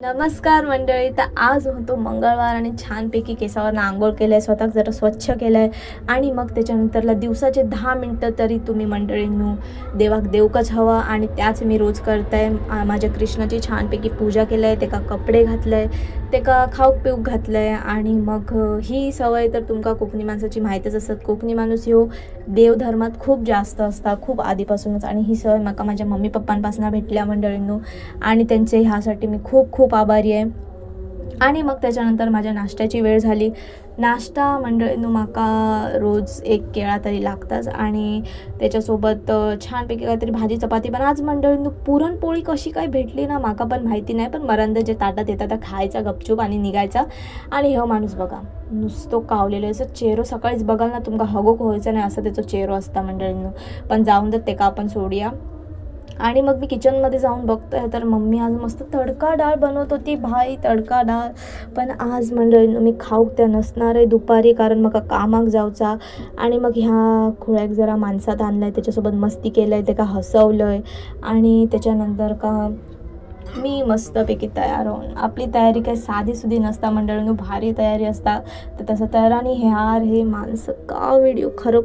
नमस्कार मंडळी. तर आज होतो मंगळवार आणि छानपैकी केसावरनं आंघोळ केलं आहे, स्वतः जरा स्वच्छ केलं आहे आणि मग त्याच्यानंतरला दिवसाचे 10 मिनटं तरी तुम्ही मंडळींनो देवाक देवकच हवं आणि त्याच मी रोज करत आहे. माझ्या कृष्णाची छानपैकी पूजा केलं आहे, त्याका कपडे घातलं आहे, त्याका खाऊक पिऊक घातलं आहे आणि मग ही सवय तर तुमका कोकणी माणसाची माहीतच असत. कोकणी माणूस ह्यो देवधर्मात खूप जास्त असता, खूप आधीपासूनच, आणि ही सवय मला माझ्या मम्मी पप्पांपासून भेटल्या मंडळींनो आणि त्यांचे ह्यासाठी मी खूप खूप आभारी आहे. आणि मग त्याच्यानंतर माझ्या नाश्त्याची वेळ झाली. नाश्ता मंडळींनो माका रोज एक केळा तरी लागताच आणि त्याच्यासोबत छानपैकी काहीतरी भाजी चपाती. पण आज मंडळींनो पुरणपोळी कशी काय भेटली ना माका पण माहिती नाही, पण मरांद जे ताटात येतात त्या खायचा गपचूप आणि निघायचा. आणि हो माणूस बघा नुसतो कावलेलो असं चेहरो, सकाळीच बघाल ना तुमका हगोक व्हायचं नाही असं त्याचा चेहरो असता मंडळींनो. पण जाऊन तर ते का आपण सोडूया. आणि मग मी किचनमध्ये जाऊन बघतोय तर मम्मी आज मस्त तडका डाळ बनवत होती. भाई तडका डाळ. पण आज मंडळींनो मी खाऊक त्या नसणार आहे दुपारी, कारण मग कामाक जाऊचा. आणि मग ह्या खुळ्याक जरा माणसात आणलं त्याच्यासोबत मस्ती केलं आहे, ते का हसवलं आहे. आणि त्याच्यानंतर का मी मस्तपैकी तयार होऊन, आपली तयारी काही साधीसुधी नसता मंडळींनो, भारी तयारी असता. तर तसं तयार. आणि ह्यार हे माणसं का व्हिडिओ खरं